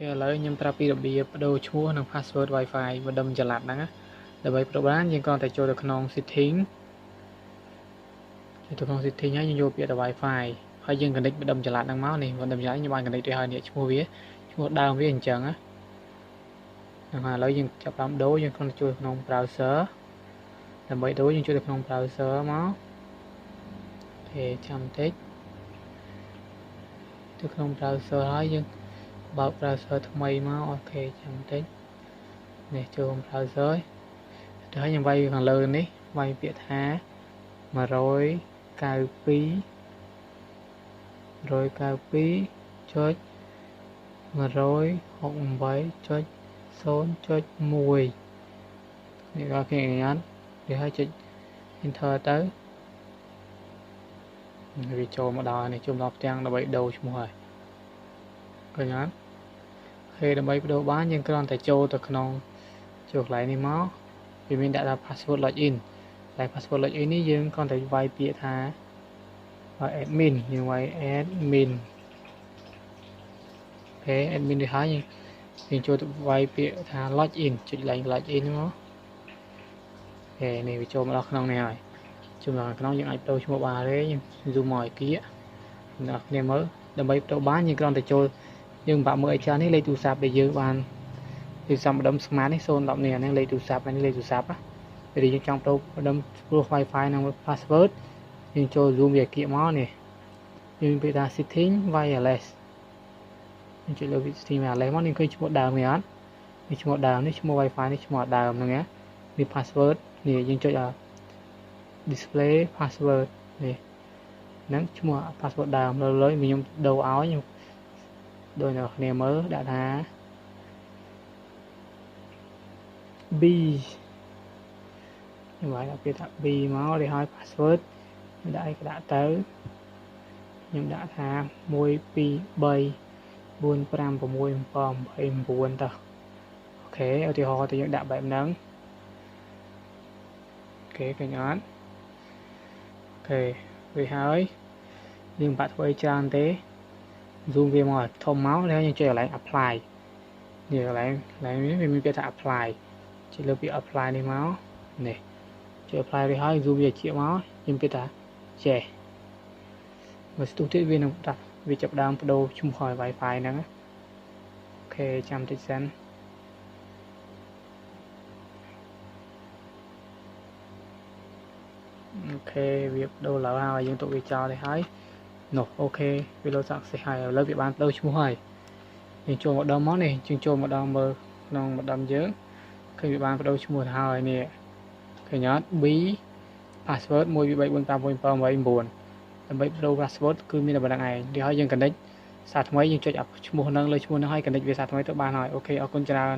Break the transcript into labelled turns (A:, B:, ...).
A: គេឥឡូវខ្ញុំប្រាប់ពីរបៀបបដូរឈ្មោះនិង password Wi-Fi បណ្ដុំចល័តហ្នឹងណាដើម្បីប្រូបានយើងគ្រាន់តែចូលទៅក្នុង setting ចូលទៅក្នុង setting ហើយយើងយកពាក្យទៅ Wi-Fi ហើយយើង connect បណ្ដុំចល័តហ្នឹងមកនេះបណ្ដុំចល័តខ្ញុំបាន connect ទៅហើយនេះឈ្មោះវាឈ្មោះដើមវាអញ្ចឹងណាហ្នឹងហើយឥឡូវយើងចាប់តាមដូរយើងគ្រាន់តែចូលក្នុង browser ដើម្បីដូរយើងចូលទៅក្នុង browser មកអូខេចាំបន្តិចទៅក្នុង browser ហើយយើងបើក browser ថ្មីមកអូខេចាំបន្តិចនេះចូល browser ទៅហើយខ្ញុំវាយខាងលើនេះវាយពាក្យថា192.168.0.1 នេះក៏គេអត់វាហើយចុច enter ទៅវាចូលមកដល់នេះជុំដល់ផ្ទាំងដើម្បីដូរឈ្មោះហើយឃើញអត់ហើយដើម្បីបដូរបានយើងគ្រាន់តែចូលទៅក្នុងចូលកន្លែងនេះមកវាមានដាក់ថា password login តែ password login នេះយើងគ្រាន់តែវាយពាក្យថា admin យើងវាយ admin អូខេ admin នេះហើយយើងចូលទៅវាយពាក្យថា login ចុច login មកអូខេនេះវាចូលមកដល់ក្នុងនេះហើយចូលមកក្នុងយើងអាចបដូរឈ្មោះបានទេយើង zoom មកឲ្យគៀកអ្នកគ្នាមើលដើម្បីបដូរបានយើងគ្រាន់តែចូលយើងបាក់មើលអីច្រើននេះលេខទូរស័ព្ទដែលយើងបានទូរស័ព្ទម្ដុំស្មាតនេះ010នេះអានេះលេខទូរស័ព្ទនេះលេខទូរស័ព្ទណាពេលយើងចង់បដូរម្ដុំព្រោះ Wi-Fi និង password យើងចូល zoom វាគៀកមកនេះយើងពាក្យថា setting wireless យើងចុចលើ setting wireless មកនេះឃើញឈ្មោះដើមវាអត់នេះឈ្មោះដើមនេះឈ្មោះ Wi-Fi នេះឈ្មោះដើមហ្នឹងណានេះ password នេះយើងចុច display password នេះហ្នឹងឈ្មោះ password ដើមលើខ្ញុំដូរឲ្យខ្ញុំដូចអ្នកគ្នាមើលដាក់ថា B ខ្ញុំឲ្យដាក់ពាក្យថា B មករួចហើយ password ខ្ញុំដាក់អីក៏ដាក់ទៅខ្ញុំដាក់ថា1 2 3 4 5 6 7 8 9ទៅអូខេឧទាហរណ៍ទៅយើងដាក់បែបហ្នឹងអូខេឃើញអត់អូខេរួចហើយយើងបាក់ធ្វើច្រើនទេ zoom វាមកធំមកแล้วយើងចុចកន្លែង apply នេះកន្លែងនេះវាមានពាក្យថា apply ចុចលើពាក្យ apply នេះមកនេះចុច apply រួចហើយ zoom វាជាមកយើងពាក្យថាចេះមើលស្ទុះទៀតវានឹងដាក់វាចាប់ដើមបដូរឈ្មោះឲ្យ Wi-Fi ហ្នឹងអូខេចាំតិចសិនអូខេវាបដូរឡើងហើយយើងទុកវាចោលទៅហើយនោះអូខេវាលោត success ហើយឥឡូវវាបានបដូរឈ្មោះហើយយើងចូលម្ដងមកនេះយើងចូលម្ដងមើលក្នុងម្ដងយើងឃើញវាបានបដូរឈ្មោះទៅហើយនេះឃើញអត់ B password 1 2 3 4 5 6 7 8 9ដើម្បីបដូរ password គឺមានតែប៉ុណ្្នឹងឯងទីហើយយើង connect សារថ្មីយើងចុចឈ្មោះហ្នឹងលើឈ្មោះហ្នឹងហើយ connect វាសារថ្មីទៅបានហើយអូខេអរគុណច្រើន